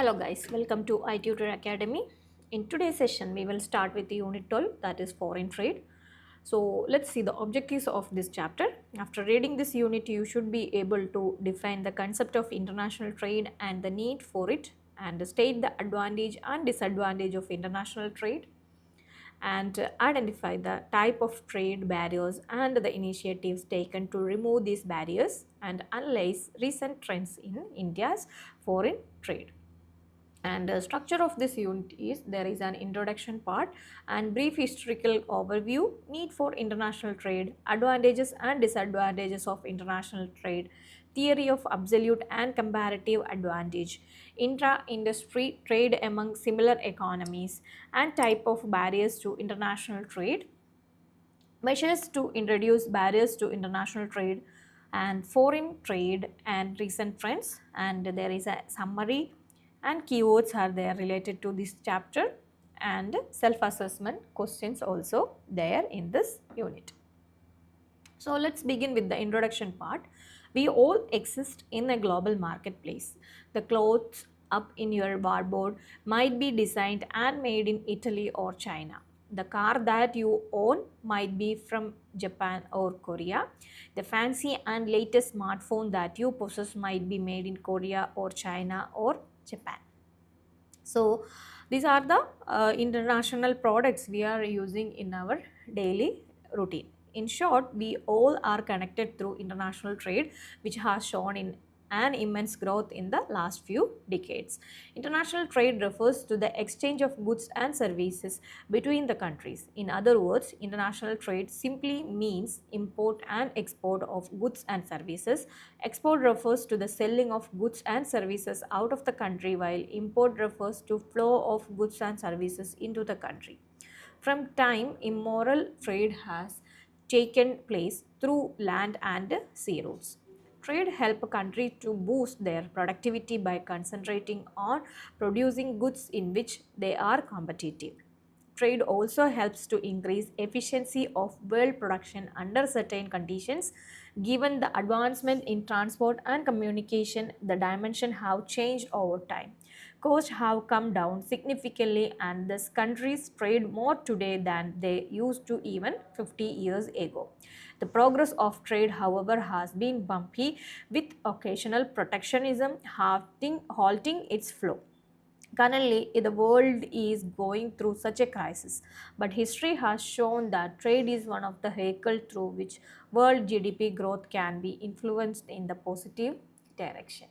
Hello guys, welcome to i-tutor Academy. In today's session, we will start with the unit 12, that is foreign trade. So let's see the objectives of this chapter. After reading this unit, you should be able to define the concept of international trade and the need for it, and state the advantage and disadvantage of international trade, and identify the type of trade barriers and the initiatives taken to remove these barriers, and analyze recent trends in India's foreign trade. And the structure of this unit is there is an introduction part and brief historical overview, need for international trade, advantages and disadvantages of international trade, theory of absolute and comparative advantage, intra-industry trade among similar economies, and type of barriers to international trade, measures to introduce barriers to international trade, and foreign trade and recent trends. And there is a summary and keywords are there related to this chapter, and self-assessment questions also there in this unit. So let's begin with the introduction part. We all exist in a global marketplace. The clothes up in your wardrobe might be designed and made in Italy or China. The car that you own might be from Japan or Korea. The fancy and latest smartphone that you possess might be made in Korea or China or Japan. So these are the international products we are using in our daily routine. In short, we all are connected through international trade, which has shown in an immense growth in the last few decades. International trade refers to the exchange of goods and services between the countries. In other words, international trade simply means import and export of goods and services. Export refers to the selling of goods and services out of the country, while import refers to flow of goods and services into the country. From time immemorial, trade has taken place through land and sea routes. Trade help a country to boost their productivity by concentrating on producing goods in which they are competitive. Trade also helps to increase efficiency of world production under certain conditions. Given the advancement in transport and communication, the dimensions have changed over time. Costs have come down significantly, and thus countries trade more today than they used to even 50 years ago. The progress of trade, however, has been bumpy, with occasional protectionism halting its flow. Currently, the world is going through such a crisis, but history has shown that trade is one of the vehicles through which world GDP growth can be influenced in the positive direction.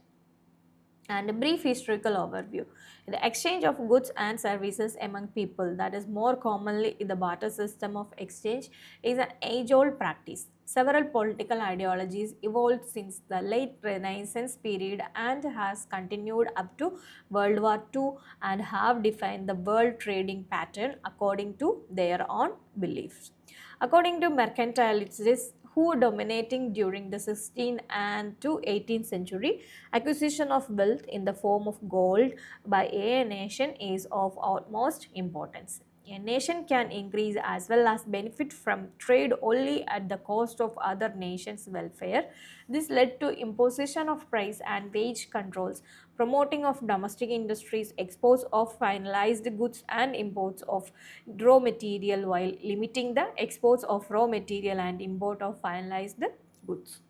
And a brief historical overview. The exchange of goods and services among people, that is more commonly the barter system of exchange, is an age-old practice. Several political ideologies evolved since the late Renaissance period and has continued up to World War II, and have defined the world trading pattern according to their own beliefs. According to mercantilists who were dominating during the 16th and to 18th century, acquisition of wealth in the form of gold by a nation is of utmost importance. A nation can increase as well as benefit from trade only at the cost of other nations' welfare. This led to imposition of price and wage controls, promoting of domestic industries, exports of finalized goods and imports of raw material, while limiting the exports of raw material and import of finalized goods.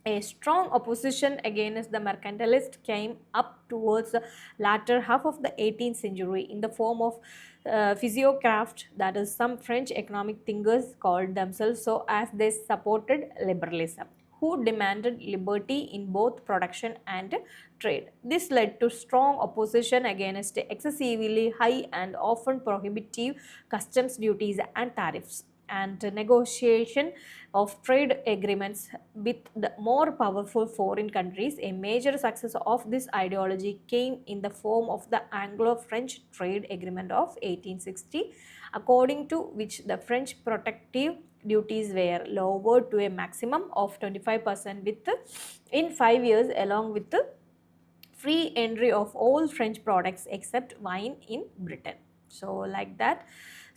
A strong opposition against the mercantilist came up towards the latter half of the 18th century in the form of physiocraft, that is, some French economic thinkers called themselves so as they supported liberalism, who demanded liberty in both production and trade. This led to strong opposition against excessively high and often prohibitive customs duties and tariffs, and negotiation of trade agreements with the more powerful foreign countries. A major success of this ideology came in the form of the Anglo-French Trade Agreement of 1860, according to which the French protective duties were lowered to a maximum of 25% in 5 years, along with the free entry of all French products except wine in Britain. So like that.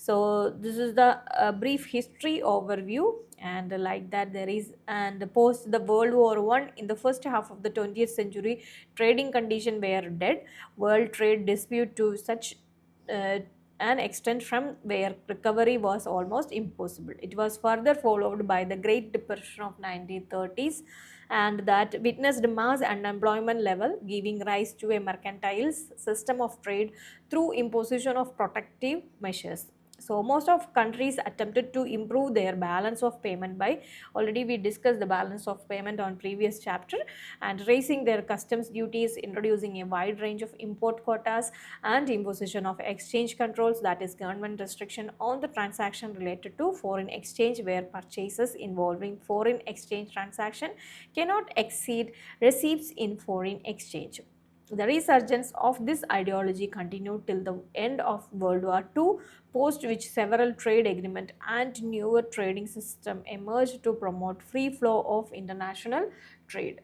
So this is the brief history overview, and like that there is, and post the World War One, in the first half of the 20th century, trading condition were dead. World trade dispute to such uh, an extent from where recovery was almost impossible. It was further followed by the Great Depression of 1930s, and that witnessed mass unemployment level, giving rise to a mercantile system of trade through imposition of protective measures. So most of countries attempted to improve their balance of payment by, already we discussed the balance of payment on previous chapter, and raising their customs duties, introducing a wide range of import quotas, and imposition of exchange controls, that is government restriction on the transaction related to foreign exchange, where purchases involving foreign exchange transaction cannot exceed receipts in foreign exchange. The resurgence of this ideology continued till the end of World War II, post which several trade agreements and newer trading system emerged to promote free flow of international trade.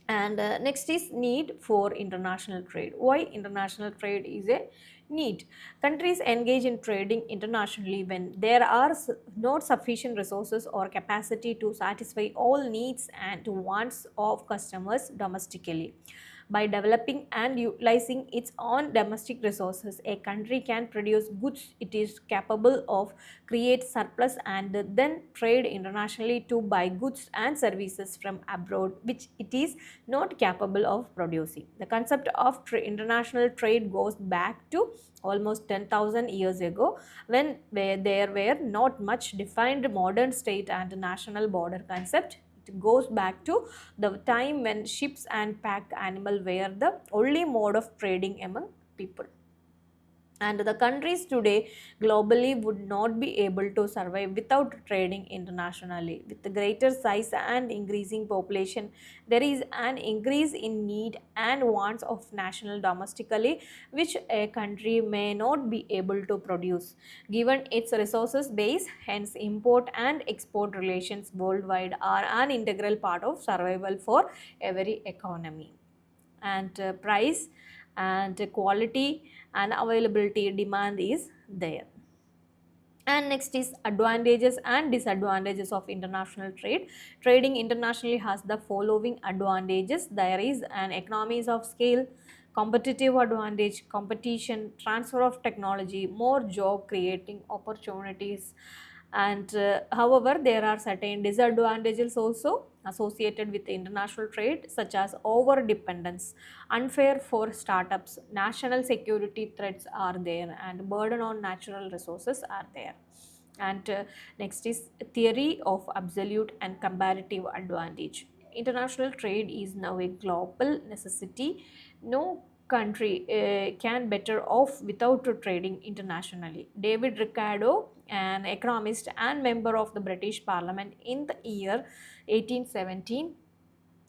And next is need for international trade. Why international trade is a need? Countries engage in trading internationally when there are not sufficient resources or capacity to satisfy all needs and wants of customers domestically. By developing and utilizing its own domestic resources, a country can produce goods it is capable of, create surplus, and then trade internationally to buy goods and services from abroad which it is not capable of producing. The concept of international trade goes back to almost 10,000 years ago, when there were not much defined modern state and national border concept. It goes back to the time when ships and pack animal were the only mode of trading among people. And the countries today globally would not be able to survive without trading internationally. With the greater size and increasing population, there is an increase in need and wants of national domestically, which a country may not be able to produce given its resources base. Hence import and export relations worldwide are an integral part of survival for every economy. And price and quality and availability demand is there. And next is advantages and disadvantages of international trade. Trading internationally has the following advantages. There is an economies of scale, competitive advantage, competition, transfer of technology, more job creating opportunities. And however, there are certain disadvantages also associated with international trade, such as over dependence, unfair for startups, national security threats are there, and burden on natural resources are there. And next is theory of absolute and comparative advantage. International trade is now a global necessity. No country can better off without trading internationally. David Ricardo, an economist and member of the British Parliament in the year 1817,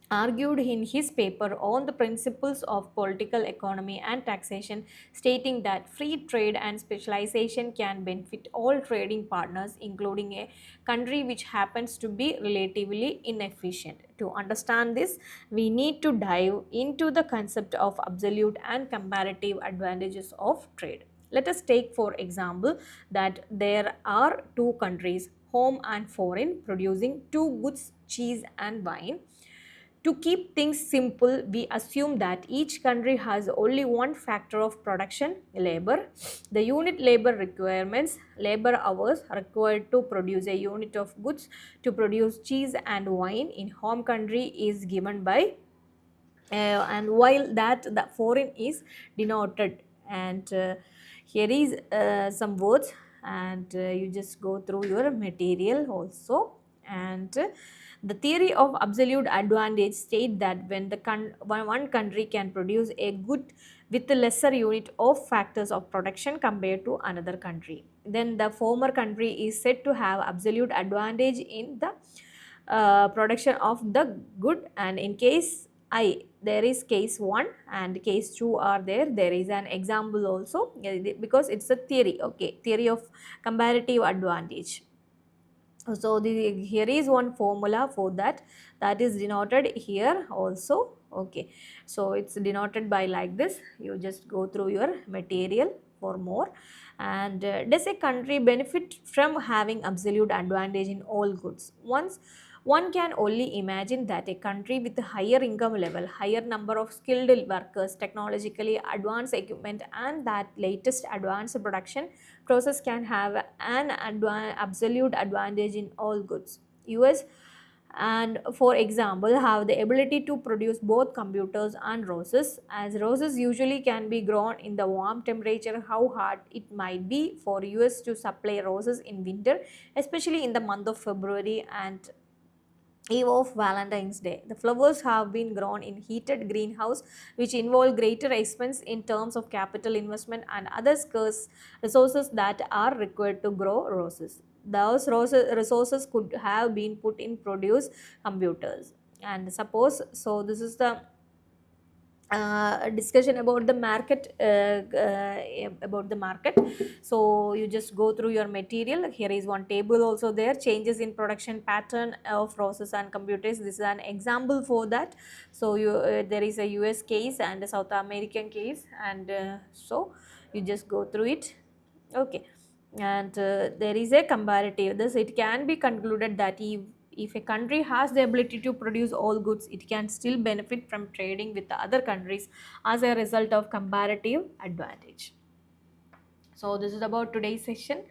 argued in his paper on the principles of political economy and taxation, stating that free trade and specialization can benefit all trading partners, including a country which happens to be relatively inefficient. To understand this, we need to dive into the concept of absolute and comparative advantages of trade. Let us take for example that there are two countries, home and foreign, producing two goods, cheese and wine. To keep things simple, we assume that each country has only one factor of production, labor. The unit labor requirements, labor hours required to produce a unit of goods to produce cheese and wine in home country is given by, and while that the foreign is denoted. And here is some words, and you just go through your material also. And the theory of absolute advantage state that when the one country can produce a good with a lesser unit of factors of production compared to another country, then the former country is said to have absolute advantage in the production of the good. And in case I, there is case 1 and case 2 are there. There is an example also, because it's a theory. Okay, theory of comparative advantage. So here is one formula for that, that is denoted here also. Okay, so it's denoted by like this. You just go through your material for more. And does a country benefit from having absolute advantage in all goods? One can only imagine that a country with a higher income level, higher number of skilled workers, technologically advanced equipment, and that latest advanced production process can have an absolute advantage in all goods. US and for example have the ability to produce both computers and roses, as roses usually can be grown in the warm temperature. How hard it might be for US to supply roses in winter, especially in the month of February and eve of Valentine's Day. The flowers have been grown in heated greenhouse, which involve greater expense in terms of capital investment and other scarce resources that are required to grow roses. Those resources could have been put in produce computers. And suppose, so this is the discussion about the market, so you just go through your material. Here is one table also there, changes in production pattern of roses and computers. This is an example for that. So you there is a US case and a South American case, and so you just go through it. Okay, and there is a comparative. Thus it can be concluded that if a country has the ability to produce all goods, it can still benefit from trading with the other countries as a result of comparative advantage. So this is about today's session,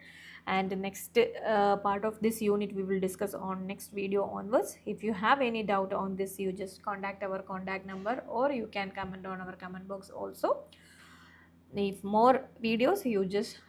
and the next part of this unit we will discuss on next video onwards. If you have any doubt on this, you just contact our contact number, or you can comment on our comment box also. If more videos, you just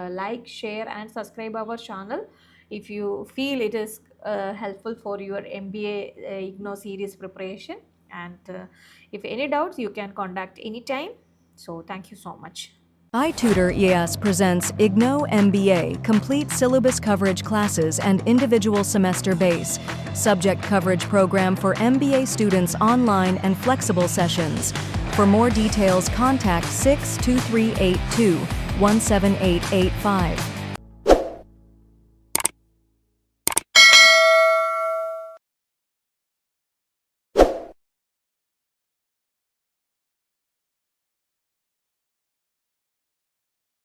like, share and subscribe our channel if you feel it is helpful for your MBA Ignou series preparation. And if any doubts, you can contact anytime. So thank you so much. i-tutor ES presents Ignou MBA, complete syllabus coverage classes and individual semester base, subject coverage program for MBA students, online and flexible sessions. For more details, contact 62382 17885.